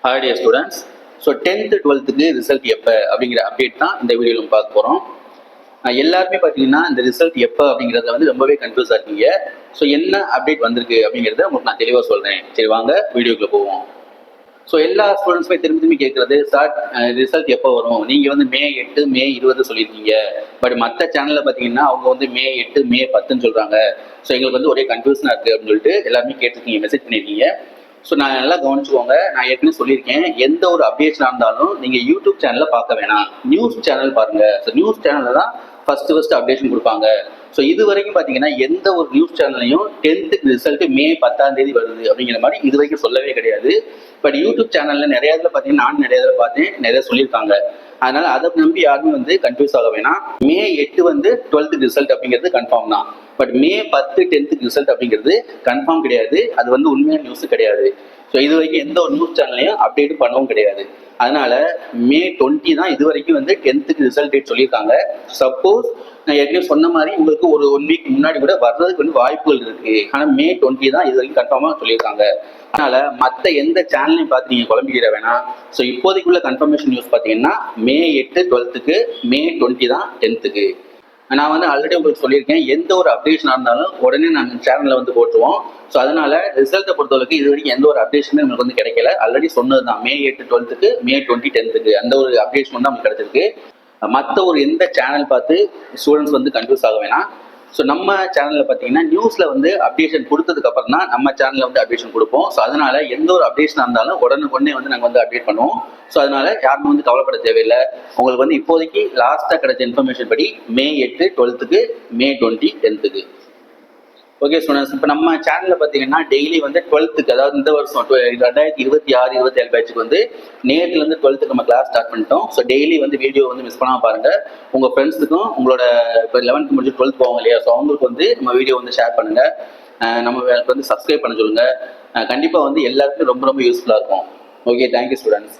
Hi dear students. So 10th 12th result எப்போ அப்படிங்கிற update தான் இந்த வீடியோவில் பார்க்க போகிறோம். எல்லாருமே பார்த்தீங்கன்னா இந்த ரிசல்ட் எப்போ அப்படிங்கிறத வந்து ரொம்பவே கன்ஃபியூஸாக இருக்கீங்க. ஸோ என்ன அப்டேட் வந்திருக்கு அப்படிங்கிறத உங்களுக்கு நான் தெளிவாக சொல்கிறேன். சரி வாங்க வீடியோக்குள்ளே போவோம். ஸோ எல்லா ஸ்டூடெண்ட்ஸுமே திரும்பி கேட்குறது, சார் ரிசல்ட் எப்போ வரும்? நீங்கள் வந்து May 8 May 20 சொல்லியிருக்கீங்க. பட் மற்ற சேனலில் பார்த்தீங்கன்னா அவங்க வந்து May 8 May 10 சொல்கிறாங்க. ஸோ எங்களுக்கு வந்து ஒரே கன்ஃபியூஷனாக இருக்குது அப்படின்னு சொல்லிட்டு எல்லாருமே கேட்டிருக்கீங்க, மெசேஜ் பண்ணியிருக்கீங்க. ஸோ நான் நல்லா கவனிச்சுக்கோங்க. நான் ஏற்கனவே சொல்லியிருக்கேன், எந்த ஒரு அப்டேஷனாக இருந்தாலும் நீங்கள் யூடியூப் சேனலில் பார்க்க வேணாம், நியூஸ் சேனல் பாருங்கள். ஸோ நியூஸ் சேனலில் தான் ஃபர்ஸ்ட் அப்டேஷன் கொடுப்பாங்க. ஸோ இது வரைக்கும் பார்த்தீங்கன்னா எந்த ஒரு நியூஸ் சேனல்லையும் 10th ரிசல்ட் May 10 வருது அப்படிங்கிற மாதிரி இது வரைக்கும் சொல்லவே கிடையாது. பட் யூடியூப் சேனலில் நிறைய இதில் பார்த்தீங்கன்னா நான் நிறைய இதில் பார்த்தேன், நிறைய சொல்லியிருக்காங்க. அதனால அதை நம்பி யாருமே வந்து கன்ஃபியூஸ் ஆக வேணாம். May 8 வந்து 12th ரிசல்ட் அப்படிங்கிறது கன்ஃபார்ம் தான். பட் May 10 10th ரிசல்ட் அப்படிங்கிறது கன்ஃபார்ம் கிடையாது. அது வந்து உண்மையான நியூஸ் கிடையாது. ஸோ இது வரைக்கும் எந்த ஒரு நியூஸ் சேனல்லையும் அப்டேட் பண்ணவும் கிடையாது. அதனால May 20 தான் இது வரைக்கும் வந்து 10th ரிசல்ட் டேட் சொல்லியிருக்காங்க. சப்போஸ் நான் ஏற்கனவே சொன்ன மாதிரி உங்களுக்கு ஒரு 1 வீக் முன்னாடி கூட வர்றதுக்கு வந்து வாய்ப்புகள் இருக்கு. ஆனால் May 20 தான் இது வரைக்கும் கன்ஃபார்மாக சொல்லியிருக்காங்க. அதனால மற்ற எந்த சேனலையும் பார்த்து நீங்கள் குழம்பிக்கிற வேணாம். ஸோ இப்போதைக்குள்ள கன்ஃபர்மேஷன் நியூஸ் பார்த்தீங்கன்னா May 8 12th May 20 தான் 10th. நான் வந்து ஆல்ரெடி உங்களுக்கு சொல்லியிருக்கேன், எந்த ஒரு அப்டேஷனாக இருந்தாலும் உடனே நம்ம சேனலில் வந்து போட்டுருவோம். ஸோ அதனால ரிசல்ட்டை பொறுத்தவரைக்கும் இது வரைக்கும் எந்த ஒரு அப்டேஷனுமே நம்மளுக்கு வந்து கிடைக்கல. ஆல்ரெடி சொன்னது தான் May 8 12th May 20 10th அந்த ஒரு அப்டேஷன் வந்து நமக்கு கிடைச்சிருக்கு. மற்ற ஒரு எந்த சேனல் பார்த்து ஸ்டூடெண்ட்ஸ் வந்து கன்ஃபியூஸ் ஆக வேணாம். ஸோ நம்ம சேனலில் பார்த்தீங்கன்னா நியூஸில் வந்து அப்டேஷன் கொடுத்ததுக்கு அப்புறம் தான் நம்ம சேனலில் வந்து அப்டேஷன் கொடுப்போம். ஸோ அதனால எந்த ஒரு அப்டேஷனாக இருந்தாலும் உடனே வந்து நாங்கள் வந்து அப்டேட் பண்ணுவோம். ஸோ அதனால யாருமே வந்து கவலைப்பட தேவையில்லை. உங்களுக்கு வந்து இப்போதைக்கு லாஸ்ட்டாக கிடைச்ச இன்ஃபர்மேஷன் படி May 8 12th May 20 10th. Okay students, இப்போ நம்ம சேனலில் பார்த்தீங்கன்னா டெய்லி வந்து 12th அதாவது இந்த வருஷம் 2026 27 பேட்சுக்கு வந்து நேற்றுலேருந்து 12th நம்ம கிளாஸ் ஸ்டார்ட் பண்ணிட்டோம். ஸோ டெய்லி வந்து வீடியோ வந்து மிஸ் பண்ணாமல் பாருங்கள். உங்கள் ஃப்ரெண்ட்ஸுக்கும் உங்களோட இப்போ 11th முடிச்சு 12th போவாங்க இல்லையா, ஸோ அவங்களுக்கு வந்து நம்ம வீடியோ வந்து ஷேர் பண்ணுங்கள். நம்ம வந்து சப்ஸ்கிரைப் பண்ண சொல்லுங்கள். கண்டிப்பாக வந்து எல்லாருக்கும் ரொம்ப யூஸ்ஃபுல்லாக இருக்கும். Okay, thank you students.